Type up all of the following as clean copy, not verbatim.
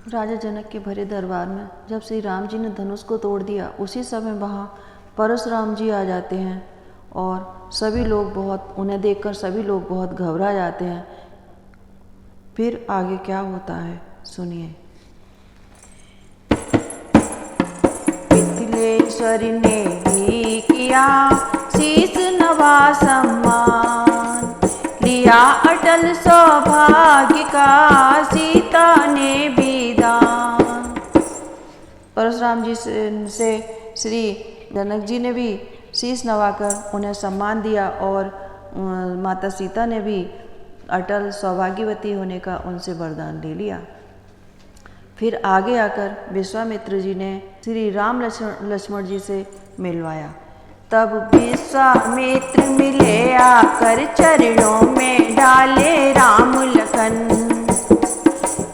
राजा जनक के भरे दरबार में जब श्री राम जी ने धनुष को तोड़ दिया, उसी समय वहाँ परशुराम जी आ जाते हैं और सभी लोग उन्हें देखकर सभी लोग बहुत घबरा जाते हैं। फिर आगे क्या होता है सुनिए। मिथिलेश्वर ने भी किया शीस नवा सम्मान, लिया अटल सौभाग्य का सीता ने भी दान। परशुराम जी से श्री जनक जी ने भी शीश नवाकर उन्हें सम्मान दिया और माता सीता ने भी अटल सौभाग्यवती होने का उनसे वरदान ले लिया। फिर आगे आकर विश्वामित्र जी ने श्री राम लक्ष्मण जी से मिलवाया। तब विश्वामित्र मिले आकर चरणों में डाले राम लखन,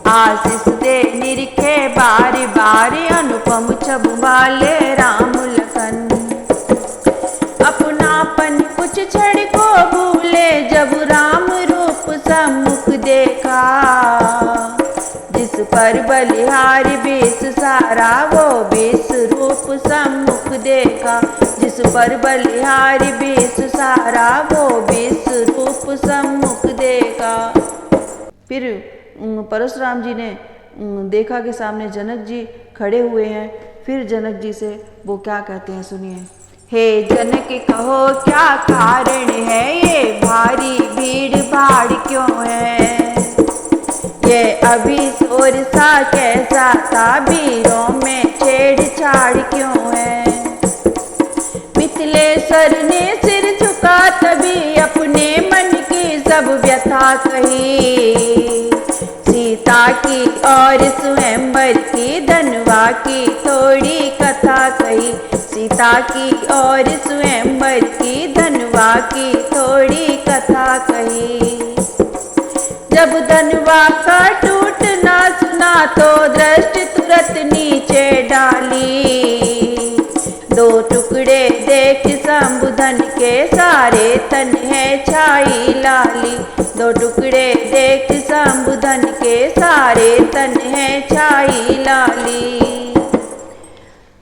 आशीष दे निरखे बार बार अनुपम छब वाले राम लखन। अपनापन कुछ क्षण को भूले जब राम रूप सम्मुख देखा, जिस पर बलिहारी बेस सारा वो बेस रूप सम्मुख देखा, जिस पर बलिहारी बेस सारा वो बेस रूप सम्मुख देखा। फिर परशुराम जी ने देखा कि सामने जनक जी खड़े हुए हैं। फिर जनक जी से वो क्या कहते हैं सुनिए। हे जनक कहो क्या कारण है, ये भारी भीड़ भाड़ क्यों है, ये अभी शोर सा कैसा था, वीरों में छेड़छाड़ क्यों है। मिथिलेश्वर ने सिर झुका तभी अपने मन की सब व्यथा कही, सीता की और स्वयंवर की धनवा की थोड़ी कथा कही, सीता की और स्वयंवर की धनवा की थोड़ी कथा कही। जब धनवा का टूटना सुना तो दृष्टि तुरंत नीचे डाली, दो टुकड़े देख शंभुधन के सारे तन है छाई लाली, दो टुकड़े देख शंभुधन के सारे तन है छाई लाली।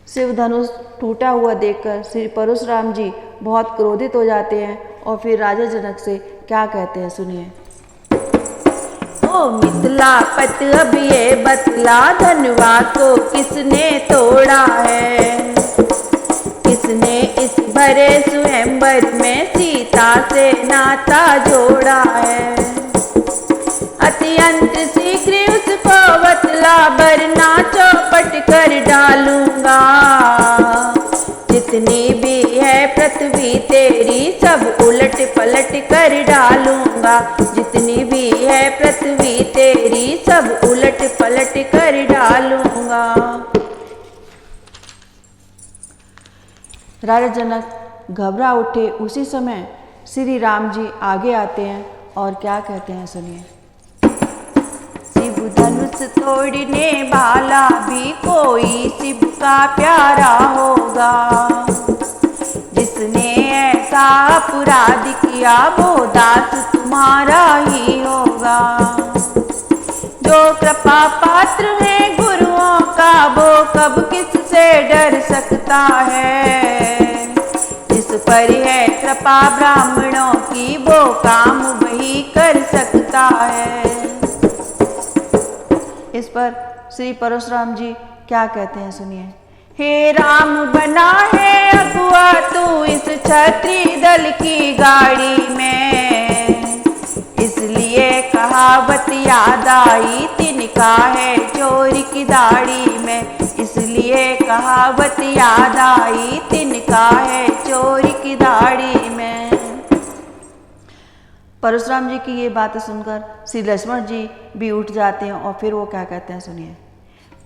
शिव धनुष टूटा हुआ देखकर श्री परशुराम जी बहुत क्रोधित हो जाते हैं और फिर राजा जनक से क्या कहते हैं सुनिए। ओ मिथिलापत अब ये बतला, धनवा को किसने तोड़ा है, किसने इस भरे स्वयंवर में सीता से नाता जोड़ा है। अत्यंत शीघ्र उसको बतला, वरना चौपट कर डालूंगा, जितनी भी है पृथ्वी तेरी सब उलट पलट कर डालूंगा, जितनी भी है पृथ्वी तेरी सब उलट पलट कर डालूंगा। राजा जनक घबरा उठे। उसी समय श्री राम जी आगे आते हैं और क्या कहते हैं सुनिए। शिव धनुष तोड़ने वाला भी कोई शिव का प्यारा होगा, जिसने ऐसा अपराध किया वो दास तुम्हारा ही होगा। जो कृपा पात्र है गुरुओं का वो कब किससे डर सकता है, जिस पर है कृपा ब्राह्मणों की वो काम वही कर सकता है। इस पर श्री परशुराम जी क्या कहते हैं सुनिए। हे राम बना है अगुआ तू इस क्षत्रिय दल की गाड़ी में, इसलिए कहावत याद आई तिनका है चोर की दाढ़ी में, इसलिए कहावत याद आई तिनका है चोर की दाढ़ी में। परशुराम जी की ये बातें सुनकर श्री लक्ष्मण जी भी उठ जाते हैं और फिर वो क्या कहते हैं सुनिए।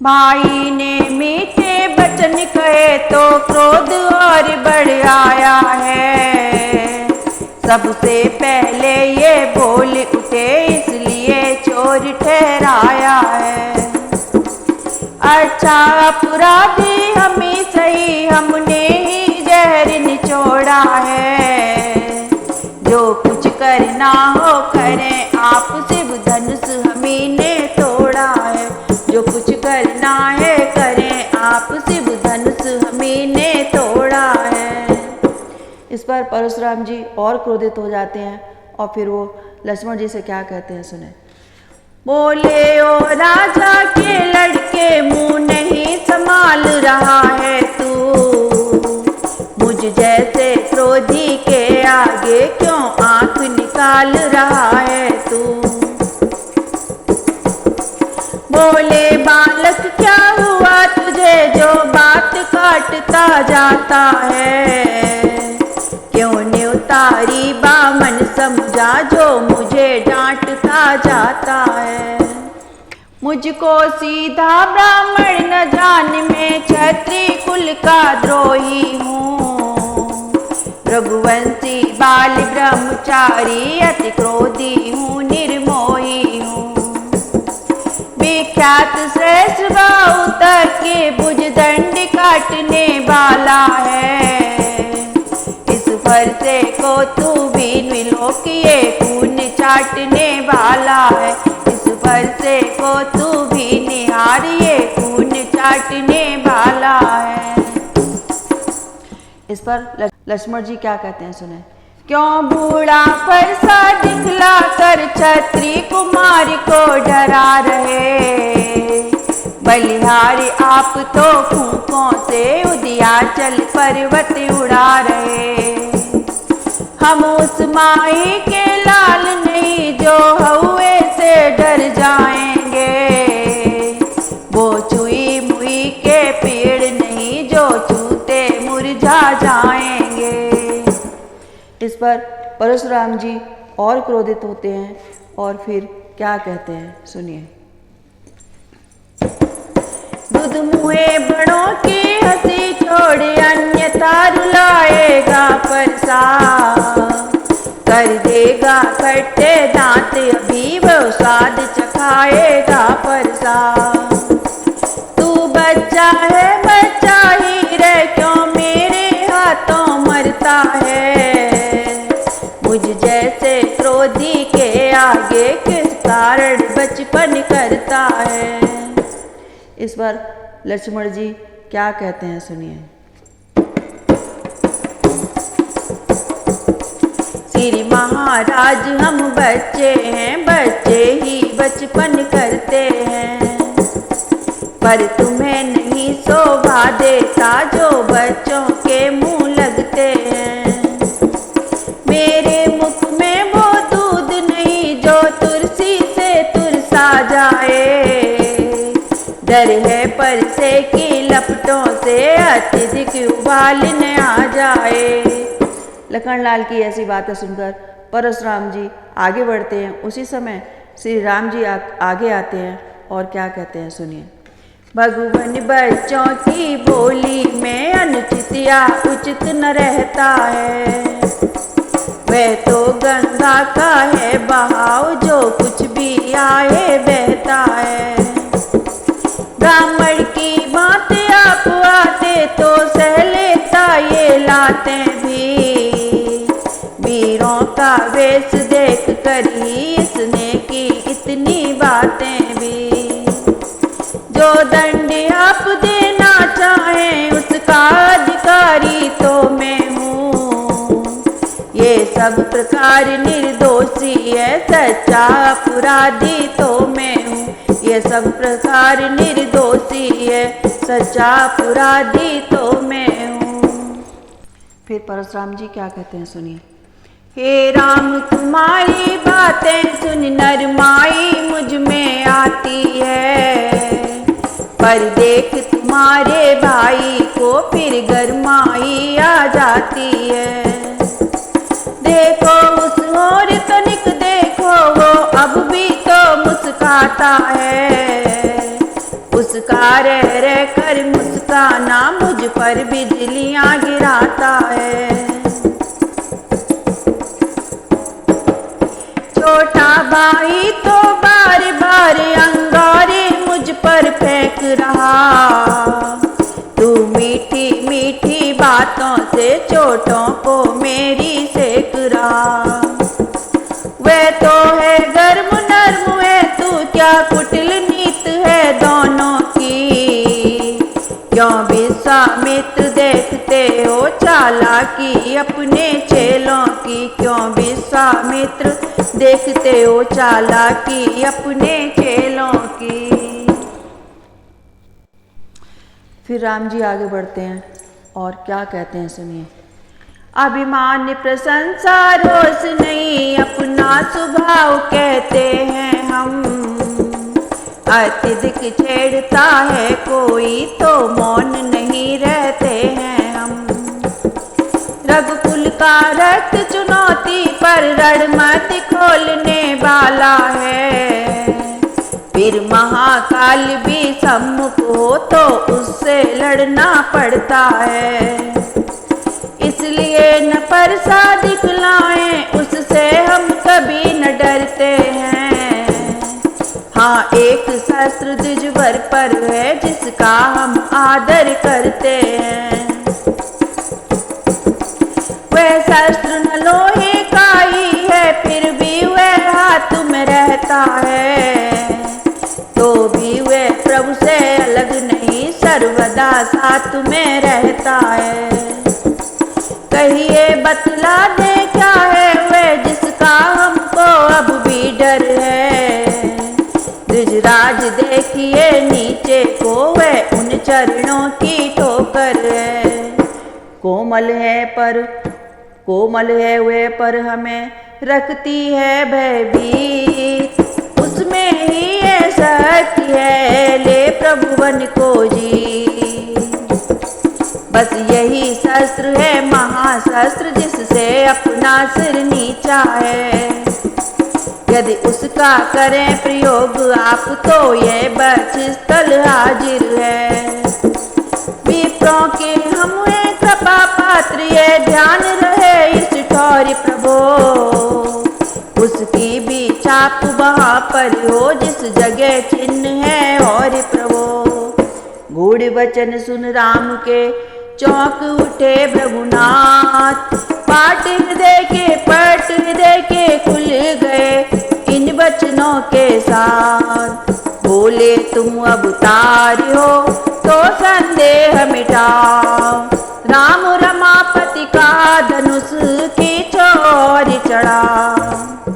भाई ने मीठे वचन कहे तो क्रोध और बढ़ आया है, सबसे पहले ये बोल उठे इसलिए चोर ठहराया है। अच्छा अपराधी हम ही सही, हमने ही जहर निचोड़ा है, जो कुछ करना हो करें आप, शिव धनुष हम ही ने तोड़ा है, जो कुछ परशुराम जी और क्रोधित हो जाते हैं और फिर वो लक्ष्मण जी से क्या कहते हैं, सुने। बोले ओ राजा के लड़के, मुंह नहीं संभाल रहा है तू, मुझ जैसे क्रोधी के आगे क्यों आंख निकाल रहा है तू। बोले बालक क्या हुआ तुझे जो बात काटता जाता है, क्यों ने उतारी बामन समझा जो मुझे डांटता जाता है। मुझको सीधा ब्राह्मण न जान, मैं क्षत्रिय कुल का द्रोही हूँ, रघुवंशी बाल ब्रह्मचारी अति क्रोधी हूँ, निर्मोही हूँ। विख्यात श्रेष्ठ बहुत के भुज दंड काटने वाला है, इस फरसे को तू भी विलोक ये खून चाटने वाला है, इस फरसे को तू भी निहार ये खून चाटने वाला है। इस पर लक्ष्मण जी क्या कहते हैं, सुने। क्यों बूढ़ा फरसा दिखला कर क्षत्रिय कुमार को डरा रहे, बलिहारी आप तो फूकों से उदयाचल पर्वत उड़ा रहे। हम उस माई के लाल नहीं जो हौवे से डर जाएंगे, वो छुई मुई के पेड़ नहीं जो छूते मुरझा जाएंगे। इस पर परशुराम जी और क्रोधित होते हैं और फिर क्या कहते हैं, सुनिए। दूध मुहे बड़ों की हंसी छोड़ अन्यथा रुलाएगा परसा, कर देगा खट्टे दांत अभी वो स्वाद चखाएगा परसा। तू बच्चा है बच्चा ही रह, क्यों मेरे हाथों मरता है, मुझ जैसे क्रोधी के आगे किस कारण बचपन करता है। इस पर लक्ष्मण जी क्या कहते हैं, सुनिए। श्री महाराज हम बच्चे हैं, बच्चे ही बचपन करते हैं, पर तुम्हें नहीं शोभा देता जो बच्चों के मुंह लगते हैं। मेरे मुख में वो दूध नहीं जो तुलसी से तुरसा जाए, डर है परसे की लपटों से अत्यधिक उबाल न आ जाए। लखनलाल की ऐसी बातें सुनकर परशुराम जी आगे बढ़ते हैं। उसी समय श्री राम जी आगे आते हैं और क्या कहते हैं, सुनिए। भगवान बच्चों की बोली में अनुचित या उचित न रहता है, वह तो गंगा का है बहाव जो कुछ भी आए बहता है। ब्राह्मण की बात आप आते तो सह लेता ये लाते भी, वीरों का वेश देख कर ही इसने की इतनी बातें भी। जो दंड आप देना चाहें उसका अधिकारी तो मैं हूँ, ये सब प्रकार निर्दोषी है, सच्चा अपराधी तो मैं हूँ, ये सब प्रकार निर्दोषी है, सच्चा अपराधी तो मैं हूँ। फिर परशुराम जी क्या कहते हैं, सुनिए। हे राम तुम्हारी बातें सुन नरमाई मुझ में आती है, पर देख तुम्हारे भाई को फिर गरमाई आ जाती है। देखो उस ओर तनिक देखो वो अब भी तो मुस्काता है, उसका रह रह कर मुस्काना मुझ पर बिजलियां गिराता है। छोटा भाई तो बार बार अंगारे मुझ पर फेंक रहा, तू मीठी मीठी बातों से चोटों को मेरी सेक रहा। वह तो है गर्म नर्म है तू क्या कुटिल नीत है दोनों की, क्यों विश्वामित्र देखते अपने चेलों की, क्यों विश्वामित्र देखते हो चालाकी अपने चेलों की। फिर राम जी आगे बढ़ते हैं और क्या कहते हैं सुनिए। अभिमान प्रशंसा रोष नहीं अपना स्वभाव कहते हैं हम, अत्यधिक छेड़ता है कोई तो मौन नहीं रहते हैं हम। रघुकुल का रक्त चुनौती पर रणमत खोलने वाला है, फिर महाकाल भी सम्मुख हो तो उससे लड़ना पड़ता है। इसलिए न परसा दिखलाएं उससे हम कभी न डरते हैं। हाँ एक शस्त्र द्विजवर पर है जिसका हम आदर करते हैं। वह शस्त्र न लोहे का ही है फिर भी वह हाथ में रहता है, तो भी वह प्रभु से अलग नहीं सर्वदा साथ में रहता है। कहिए बतला दे क्या है वह जिसका हमको अब भी डर है। द्विजराज देखिए नीचे को वह उन चरणों की ठोकर है। कोमल है वह पर हमें रखती है भयभीत, उसमें ही ये शक्ति है ले प्रभु बन को जी। बस यही शस्त्र है महाशस्त्र जिससे अपना सिर नीचा है। यदि उसका करें प्रयोग आप तो ये बक्षस्थल हाजिर है। विप्रों के हम हैं कृपा पात्र ये ध्यान रहे इस ठौर प्रभो, उसकी भी छाप वहाँ पर हो जिस जगह चिन्ह है और प्रभो। गूढ़ वचन सुन राम के चौंक उठे भृगुनाथ, पाट हृदय के खुल गए इन वचनों के साथ। बोले तुम अवतार हो तो संदेह मिटाओ, राम रमापति का धनुष खींचो और चढ़ाओ।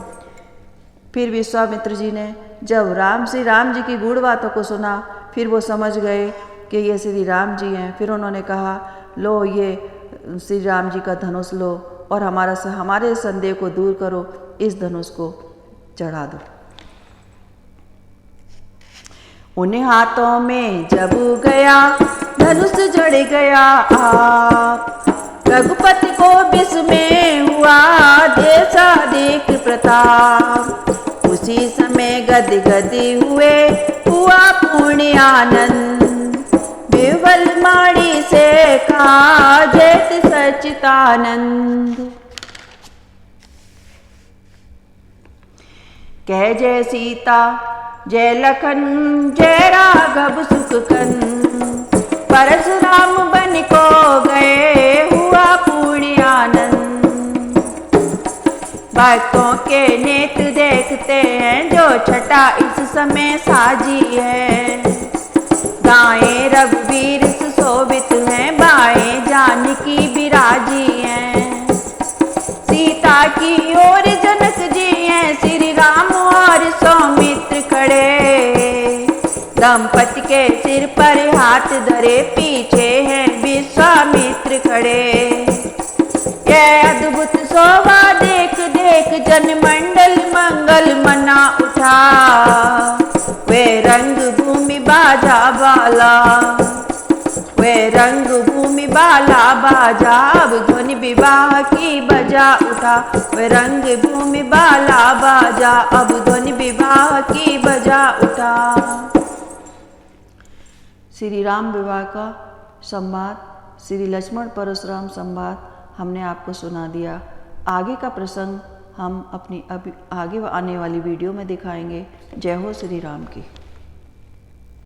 फिर विश्वामित्र जी ने जब श्री राम जी की गूढ़ बातों को सुना फिर वो समझ गए कि ये श्री राम जी हैं। फिर उन्होंने कहा लो ये श्री राम जी का धनुष लो और हमारे संदेह को दूर करो, इस धनुष को चढ़ा दो। उन हाथों में जब गया धनुष जड़ गया आप, रघुपति को विस्मय हुआ देशाधिक प्रताप। उसी समय गदगदी हुआ पूर्ण आनंद, विवल माड़ी से कहा जैत सच्चिदानंद। कह जय सीता जय लखन जय राघव सुखकन, परशुराम बन को गए हुआ पूर्ण आनंद। भक्तों के नेत्र देखते हैं जो छटा इस समय साजी है। दाएं रघुवीर सुशोभित हैं बाएं जानकी विराजी हैं। सीता की ओर जनक जी हैं श्री राम और सौमित्र खड़े, दंपति के सिर पर हाथ धरे पीछे हैं विश्वामित्र खड़े। यह अद्भुत शोभा देख जनमंडल मंगल मना उठा, वे रंग भूमि बाजा बाला, वे रंग भूमि बाला बाजा अब ध्वनि विवाह की बजा उठा। वे रंग भूमि बाला बाजा अब ध्वनि विवाह की बजा उठा। श्री राम विवाह का संवाद, श्री लक्ष्मण परशुराम संवाद हमने आपको सुना दिया। आगे का प्रसंग हम अपनी आगे आने वाली वीडियो में दिखाएंगे। जय हो श्री राम की।